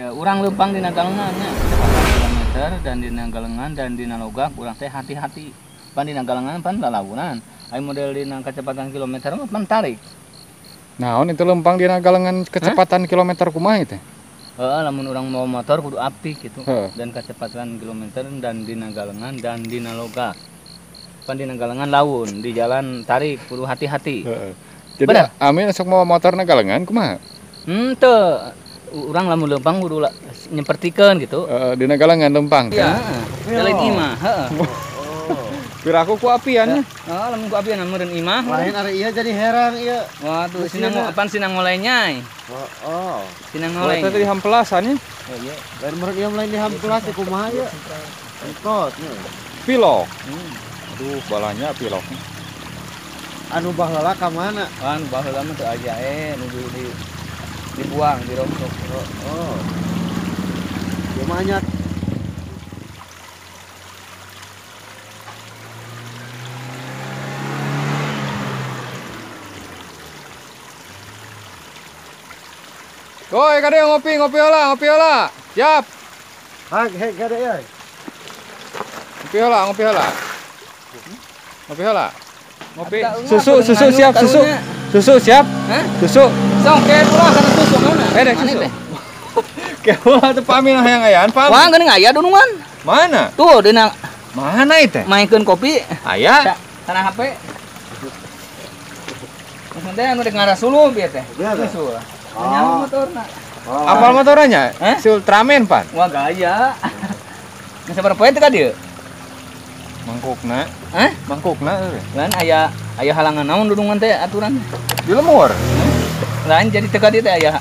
Ya, urang lempang di Nagalengan nya, kecepatan kilometer dan di Nagalengan dan di Nalogak urang teh hati-hati. Pan di Nagalengan pan lalaunan. Ai model di kecepatan kilometer mah pan tarik. Naon itu lempang di Nagalengan kecepatan kilometer kumaha itu? Lamun urang mau motor kudu api gitu. Heeh. Dan kecepatan kilometer dan di Nagalengan dan di Nalogak. Pan di Nagalengan laun, di jalan tarik kudu hati-hati. Heeh. Jadi Bener? Amin sok mau motor Nagalengan kumaha? Teu urang lamun lempang kudu nyempertikeun gitu. Di Nagalengan lempang Iya, teh. lain imah, heeh. Piraku ku apian. Lamun ku apian meureun imah. Lain ari ieu jadi heran ieu. Waduh, sinang apaan sinang ngoleh nyai? Oh. Sinang Kalau ngoleh. tadi hampelasan ya. Oh iya. Lain meureun ieu lain di hampelas kumaha ieu? Entot. Pilok. Aduh, balanya pilok. Anu baheula ka mana? Kan baheula mah teu aja nu dibuang di rongsok. Oh. Ieu mah nya Woi, kadang ngopi heula. Siap. heg gade euy. Ngopi heula. Ngopi. Ada enggak, Susu pengen siap, nganu susu. karunya. Susu siap. Hah? Susu. Sok kayak pula kana susu mana? Dek Mana susu. teh? Keula teu pami hayang ayaan, pam. Wah, geuning aya dunungan. Mana? Tuh dina Mana itu? maenkeun kopi. Aya. Kana HP. Terus nanti anu dek ngarasuluh bieu teh. Bieu teh. Susu. Nyaho motorna. Oh. Apal motornya? Hah? Si Ultraman, pan. Wah, gaya. Geus sabar poe teh ka dieu? Mangkukna. Hah? Mangkukna euy. Lain aya halangan naon dudungan teh aturan. Di lemur. Lain jadi teka dia teh aya.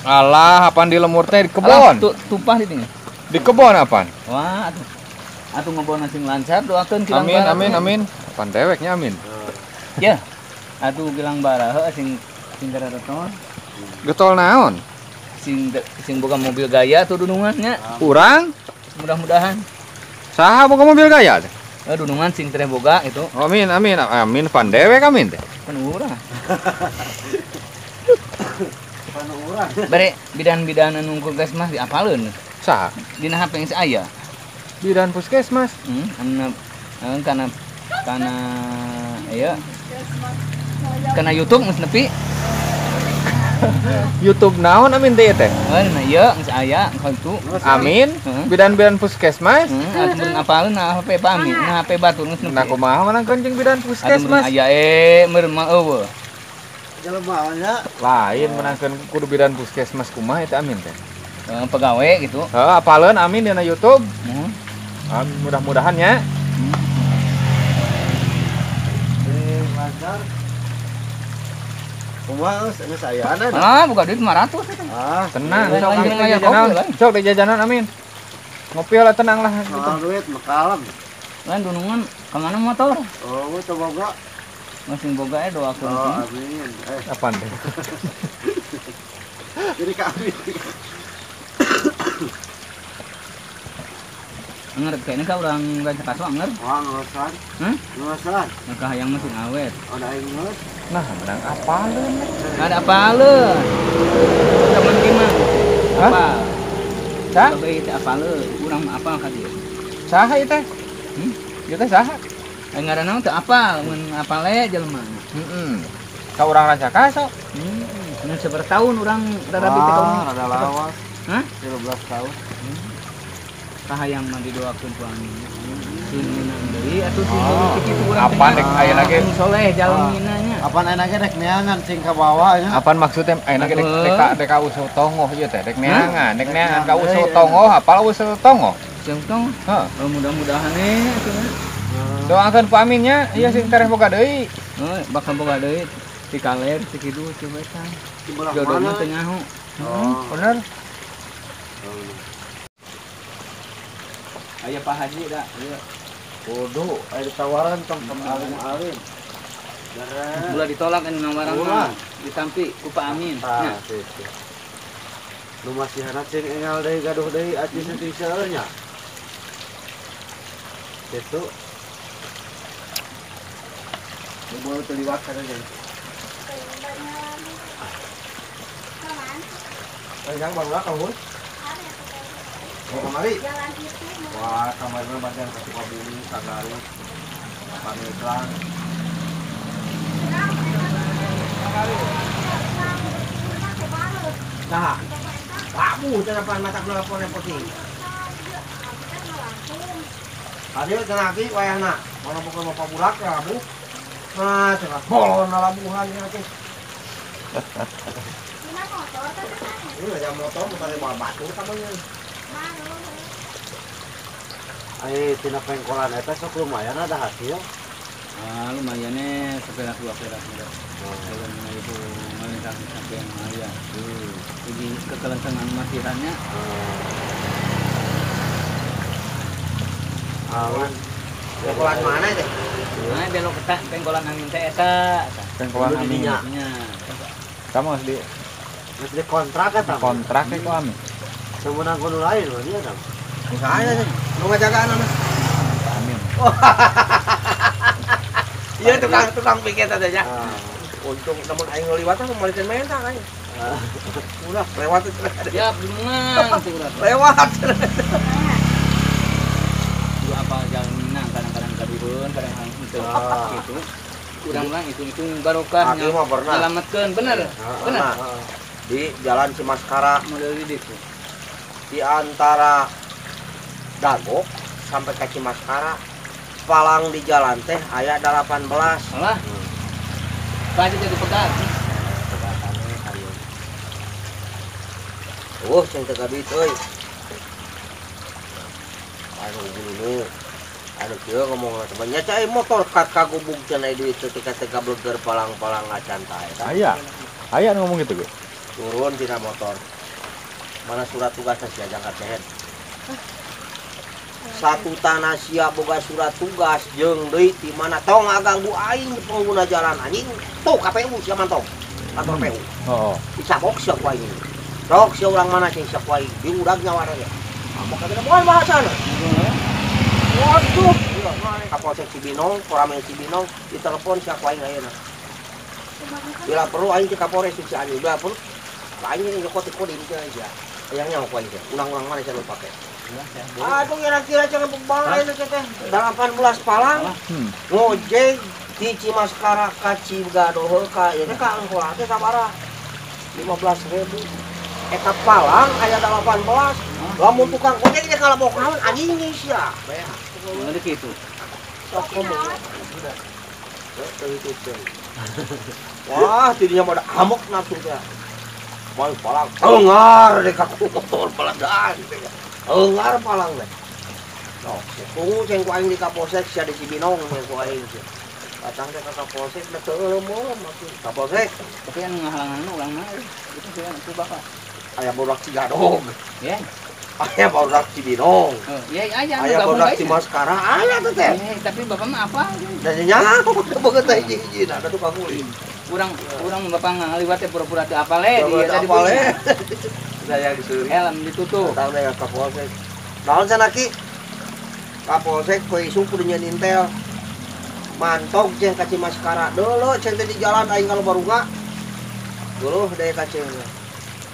Alah, apaan di lemur teh di Alah, kebon? tumpah di dinya. Di kebon apaan? Wah, atuh ngebona sing lancar doakeun kilang Amin, bara. amin. Apaan deweknya amin? Ya. Atuh kilang bara heuh sing garareton. Getol naon? Sing boga mobil gaya tuh dudungannya. Urang? Mudah-mudahan. Saha boga mobil gaya teh? Dudungan sing teh boga itu Amin, pan dewek amin teh. kan urang. Anu urang. Bare bidan-bidan anu puskesmas diapaleun. Saha? Dina HP geus aya. Bidan puskesmas. Kana aya kana YouTube geus nepi. YouTube naon amin teh teh? Nah ieu geus aya kitu. Amin. Heeh. Bidan-bidan puskesmas. Atuh apaleun HP pami, HP batur geus nepi. Nah, kumaha manangkeun jeung bidan Atuh puskesmas? aya meureun mah eueuh. Jelema nya. Lain menangkeun kudu bidan puskesmas kumaha eta amin teh. Pegawe gitu. Heuh, apaleun amin dina YouTube. Mudah-mudahan ya. Lancar. Kumaha geus ayana. Buka duit 500 eta. Tenang, Lain sok lagi amin aya jajanan. kopi, lain. Sok di jajanan amin. Ngopi lah tenang lah gitu. Soal duit mah kalem. Lain dunungan ka mana motor? Oh, we coba boga. Masing boga doakeun. Oh, amin. Apaan teh? Jadi kami. Anger kayaknya ka urang rancak kaso anger. Wah, ngerasan. Hah? Ngerasan. Maka hayang mesin awet. Ada aing ngeus. Nah, menang apaleun. Ada apaleun. Temen gimana? Hah? Apa? Sah? Bae teh apaleun. Urang mah apal ka dieu. Saha ieu teh? Ieu teh saha? Aya ngaranna teh apal, mun apale jelema. Ka urang Rancakaso. Mun sabar tahun urang rarabi teh kaum. Ada lawas. Hah? 13 tahun. Kahayang mah didoakeun ku amin. Sing minang deui atuh sing kitu urang. Apaan dek aya lagi? Soleh jalan minanya. Apaan enaknya rek neangan cing ka bawah nya. Apaan maksudnya? Ayeuna ge dek ka usul tongoh ieu teh, dek neangan ka usul tongoh, apal usul tongoh? Contoh, Heeh. mudah-mudahan atuh. Doakeun ku aminnya, ieu sing tereh boga deui. Bakal boga deui ti kaler ti kidu ti wetan. Sebelah Jodoh mah mana? teu nyaho. Oh. Bener? Aya Pak Haji da, ieu. Kudu aya tawaran tong alim-alim. Ulah ditolak anu nawaran mah. Ditampi ku Pak Amin. Tah, situ. Nu masih anak cing engal deui gaduh deui aci seueur nya. Itu. Mau terliwat kana deui. Yang baru lah kamu. Oh, kemari. Wah, kamarnya bagian ke Sukabumi, Sagarut, Pandeglang. Nah, kamu telepon mata telepon putih. Adik lagi wayahna, mana bukan bapak bulak ya bu? Nah, cenah bolon labuhan ya teh. Ini aja motor bukan bawa batu tamanya. Tina pengkolan eta sok lumayan ada hasil. Lumayan nih seperak dua perak udah. Kalau itu ngalihkan sampai yang ayah. Jadi kekelantangan masihannya. Awan. Pengkolan mana itu? Nah, belok ke pengkolan angin teh eta. Pengkolan angin. Kamu harus di kontrak kan? Kontrak itu kami. Sebenarnya kudu lain loh dia kan. Saya sih, mau ngajagaan anak. Amin. Iya tukang piket aja ya. Untung temen aing ngeliwatan kemarin mental kan. Udah lewat itu. Ya, benar tuh udah. Lewat. Dua apa jalan Minang kadang-kadang kaduhun, kadang-kadang itu gitu. Urang-urang itu barokahnya. Aku mah pernah. Selamatkeun, bener. Bener. Di Jalan Cimaskara Model di itu. di antara Dago sampai ke Cimaskara palang di jalan teh aya 18. Alah. Pasti jadi pegat. Ceng teu kabit euy. Anu gini. Anu kieu ngomong temannya cai motor kagubung cenah duit teh teka bleger palang-palang ngacantai. Aya ngomong gitu, Gue. Turun tina motor. Mana surat tugasnya sia jangka teh. Satu tanah sia boga surat tugas jeung deui di mana tong ngaganggu aing pengguna jalan anjing. Tuh KPU sia mantong. Kantor PU. Oh. Dicabok sia ku aing. Rok sia urang mana cing sia ku aing. Diudag nyawa ge. Amok kagena moal bahasana. Waduh. Kapolsek Cibinong, Koramil Cibinong ditelepon sia ku aing ayeuna. Bila perlu aing ke Kapolres si Ani. Bila perlu aing ini kode-kode ini aja. Yang ku aing teh. Ulang-ulang mana saya lupa pakai. Aduh kira-kira jangan berbahaya teh 18 palang. Ngojek di Cimaskara ka Cigadoh ka ieu teh ka angkola teh sabaraha? 15.000. Eta palang aya 18. Lamun tukang ojek teh kalabok naon anjing geus sia. Bener gitu. Sok ngomong. Wah, tidinya pada amok nafsu teh. Moal palang engar deh ka motor peledan. Engar palang deh. No, tunggu ceng ku aing di Kapolsek sia di Cibinong ceng ku aing. Datang teh ka Kapolsek da teu leumeum maksud Kapolsek. Tapi yang ngahalangan urang mah itu sih itu bakal. Aya bodak Cigadog. Ya. Aya bodak Cibinong. Ya aja Aya bodak Cimaskara aya teh teh. Tapi bapak mah apa? Da nya beungeut teh hiji-hiji ada tukang kulit. Urang bapak ngaliwat teh pura-pura teu apal dia tadi apale. Saya disuruh helm ditutup. tahu deh Kapolsek. Naon cenah ki? Kapolsek poe isu kudu nyeun intel. Mantog jeung ka Cimaskara. Deuleut cen teh di jalan aing kalau baruga. Duluh deui ka ceng.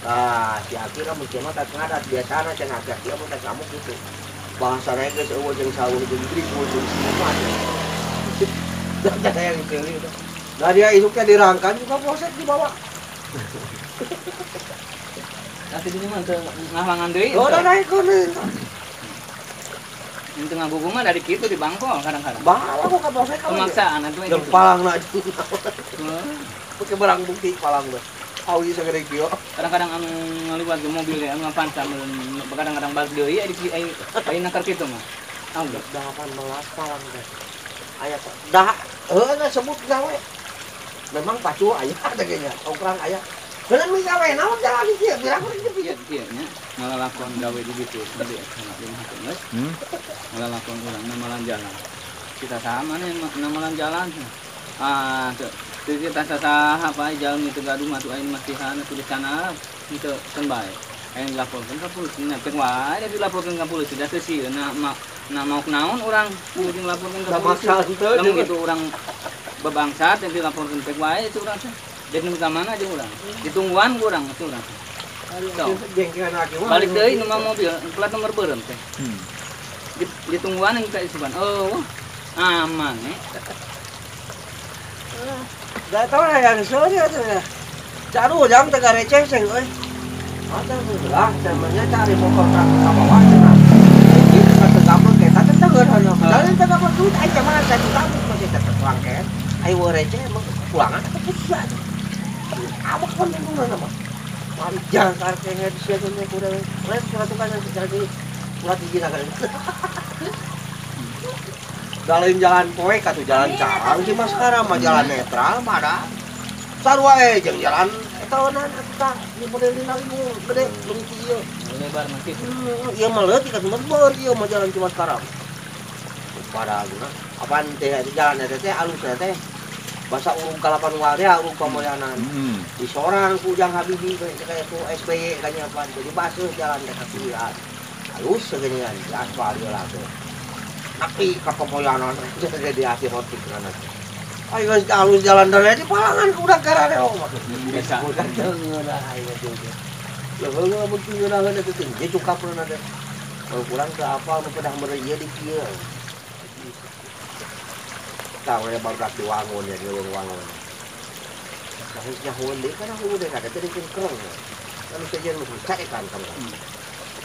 Tah, si Aki mah mungkin mah tak ngadat biasana cen Aki mah tak kamu gitu. Bahasana geus eueuh jeung saur jeung trik jeung semua. Dan yang itu. Nah dia isuknya dirangkan juga Polsek dibawa. Tapi di mana ngahalangan deui. Oh, udah naik kuning. Yang tengah gugung mah dari kitu di bangkol kadang-kadang. Bawa kok ke Polsek. Pemaksaan atuh Jeung palang na itu. Pakai barang bukti palang teh. Awi sagede kieu. Kadang-kadang anu ngaliwat ke mobil anu ngapanca kadang-kadang balik deui ai nakar kitu mah. Tahu enggak? 18 palang teh. Aya dah heuh sebut gawe. Memang pacu aya teh kayaknya. Ukuran aya. Bener mi gawe naon jalan ieu bilang Iya nya ngalalakon gawe di ditu tadi geus. Ngalalakon urang namalan jalan. Kita sama nih namalan jalan. Teu kita sasaha apa jalan itu gaduh atuh aing masihan atuh di sana itu sembae. Aing dilaporkeun ka polisi, nepek wae dilaporkeun ka polisi da teu sieun na mau naon urang kudu dilaporkeun ka polisi. Lamun kitu urang babangsat yang dilaporkeun pek wae itu urang teh. Jadi ke mana aja urang? Ditungguan urang itu urang. Jengkelan lagi mah. Balik deui nu mah mobil plat nomor beureum teh. Ditungguan yang kayak Suban. Oh, aman Gak tahu lah yang soalnya tuh ya. Caru jam tengah receh sih, ada lah, namanya cari motor ke bawah sana. Itu kata kamu kita tetangga hanya. Padahal tetangga kamu tuh aja mana saya tahu masih tetap langket. Ayo receh emang pulangan atau pusat. Apa kan itu nama? Mari jangan karena di sini udah lain surat tugas yang jadi surat izin akan. Dalam jalan poek atau jalan carang sih mas sekarang mah jalan netral mah ada. Sarua jeung jalan tahunan kita di model di lagi gede leutik ieu. lebar mah kitu. Ieu mah leutik atuh mah ieu mah jalan cuma sekarang. Pada guna apaan teh di jalan eta teh alus teh. Basa urung kalapan waria urung pamoyanan. Di sorang ku Ujang Habibie kayak ku SBY kanya apaan jadi basuh jalan teh kasihan. Halus segeuningan di aspal ieu lah tuh. Tapi kapomoyanan jadi akhir otik kana. Ayo halus jalan dari di palangan udah karane oh Biasa. udah lah ayo juga. Ya heula mun ngeunahkeun eta teh ge cukup pernah ada. Kalau pulang ke apa nu pedah mereuy di kieu. Tahu ya baru dak diwangun ya di wangun. Harusnya hunde kana hunde kada teh kereng. Kan saja nu caekan kan.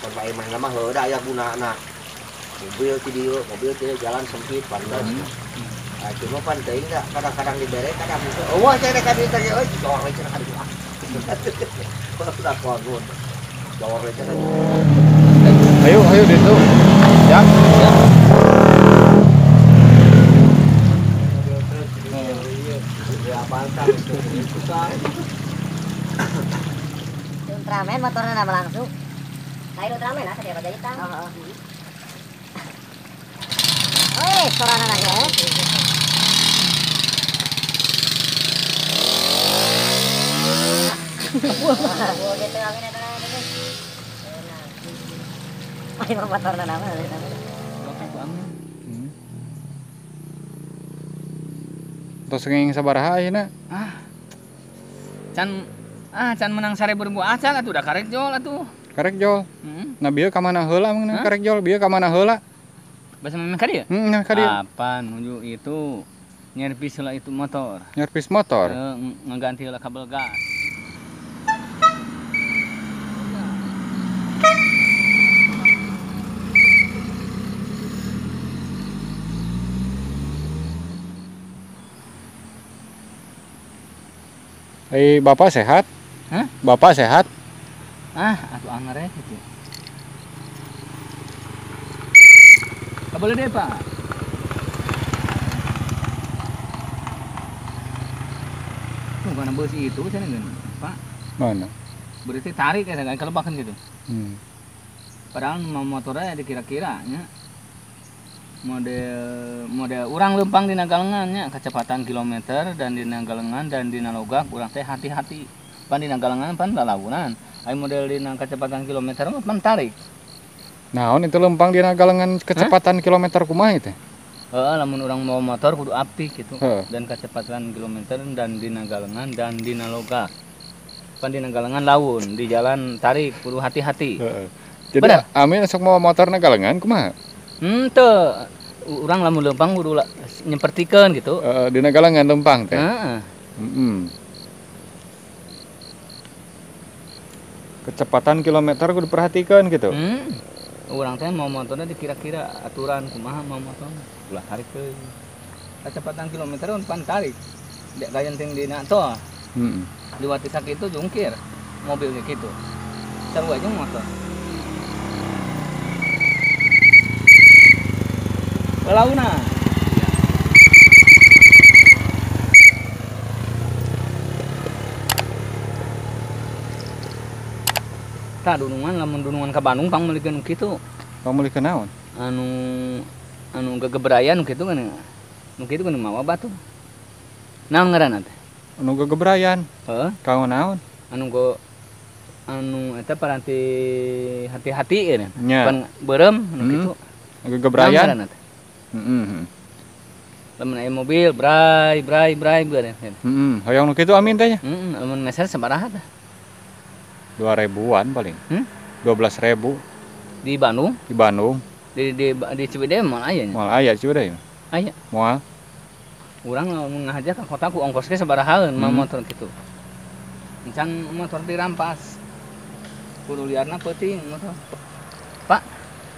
Kon bae mah mah heuda aya gunana. Mobil ti jalan sempit pantas. Ah, cuma pantai enggak kadang-kadang dibere kadang itu. Oh, saya dekat di tadi euy, jawar we cenah aduh. Udah kuagun. Jawar we cenah. Ayo Detu. Ya. Ya apaan tah itu kan. Ultraman motornya nama langsung. Lain Ultraman lah tadi apa jadi tang. Wih, sorana lagi ya. Wah, gitu angin ada ini. Main motornya nama. Tos ngeng sabaraha ayeuna? Can menang 1000 acan atuh udah karek jol atuh. Karek jol. Nah bieu ka mana heula mangna karek jol, bieu ka mana heula? Bahasa memang ka dieu? Nah ka dieu. Apa nuju itu nyervis heula itu motor. Nyervis motor. Ngeganti heula kabel gas. Bapak sehat? Hah? Bapak sehat? Atuh anger ya gitu. Kabel deh, Pak. Tuh karena bus itu sana kan, Pak. Mana? Berarti tarik ya kan kelebakan gitu. Padahal motornya dikira-kira nya model urang lempang di Nagalengan kecepatan kilometer dan di Nagalengan dan di Nalogak urang teh hati-hati. Pan di Nagalengan pan lalaunan. Ai model di kecepatan kilometer mah pan tarik. Naon itu lempang di Nagalengan kecepatan kilometer kumaha teh? Lamun urang mau motor kudu apik gitu. Heeh. Dan kecepatan kilometer dan di Nagalengan dan di Nalogak. Pan di Nagalengan laun, di jalan tarik kudu hati-hati. Heeh. Jadi Bener? Amin sok mau motor Nagalengan kumaha? Teu urang lamun lempang kudu nyempertikeun gitu. Di Nagalengan lempang teh. Heeh. Kecepatan kilometer kudu diperhatikan gitu. Urang teh mau motornya dikira-kira aturan kumaha mau motor. Ulah tarik teuing. Kecepatan kilometer pan tarik. Dek gayenting dina tol. Liwat sakitu jungkir mobil kitu. Sarua jeung motor. Launa. Tah dunungan lamun dunungan ka Bandung pangmelikeun kitu. Pamulikeun naon? Anu gegebraya nu kitu kan. Nu kitu kan mawa batu. Naon ngaranna teh? Anu gegebrayan. Heeh. Kaon naon? Anu eta paranti hati-hati ya. Nya. Pan beureum nu kitu. Gegebrayan. Naon ngaranna teh? Lamun aya mobil bray beureum. Hoyong nu kitu amin teh nya. Lamun meser sabaraha tah? 2.000-an paling. 12.000 Di Bandung, di Bandung. di Ciwidey mal aya nya. Moal aya Ciwidey. Aya. Moal. Urang lamun ngajak ka kota ku ongkos ge sabarahaeun motor kitu. Encan motor dirampas. Kudu liarna peuting motor. Pak,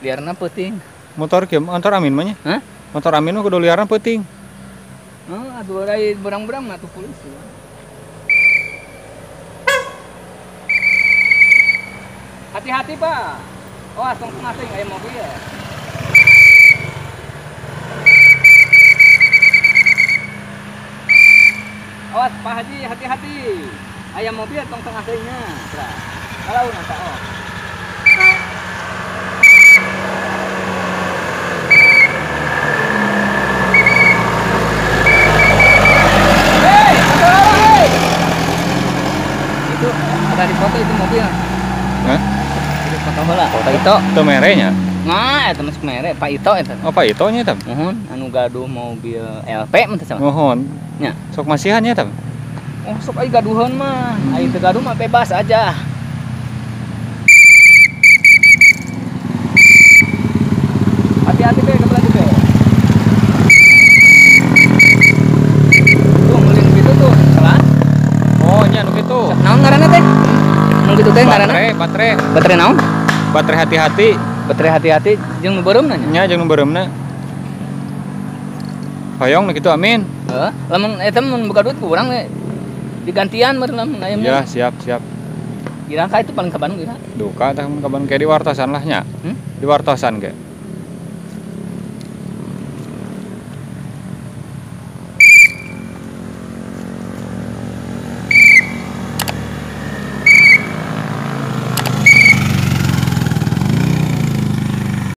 liarna peuting. Motor Amin mah nya? Hah? Motor Amin mah kudu liarna peuting. Atuh dari berang-berang mah tuh polisi. Hati-hati, Pak. Oh, tong tengah-tengah aya mobil. Awas, Pak Haji, hati-hati. Aya mobil tong tengah-tengahnya. Kalau nanti oh. Itu ada di foto itu mobil. Hah? Itu foto heula, Pak Ito. Teu merenya. Nah, eta masuk mere, Pak Ito eta. Oh, Pak Ito nya tam. Mohon anu gaduh mobil LP mah teh sama. Mohon. Nya. Sok masihan nya tam. Oh, sok ai gaduhan mah. Ai teu gaduh mah bebas aja. Hati-hati be, kebelah be. Tuh, mulin gitu tuh, salah. Oh, nya nu kitu. Naon ngaranna teh? Nu kitu teh ngaranna? Baterai. Baterai naon? Baterai hati-hati. Baterai hati-hati jeung nu beureumna nya. Nya jeung nu beureumna. Hoyong nu kitu Amin. Heeh, lamun eta mun boga duit ku urang we digantian meureun lamun aya mah. Ya, siap. Kira ka itu paling ka Bandung kira. Duka tah mun kaban ke di wartosan lah nya. Di wartosan ge.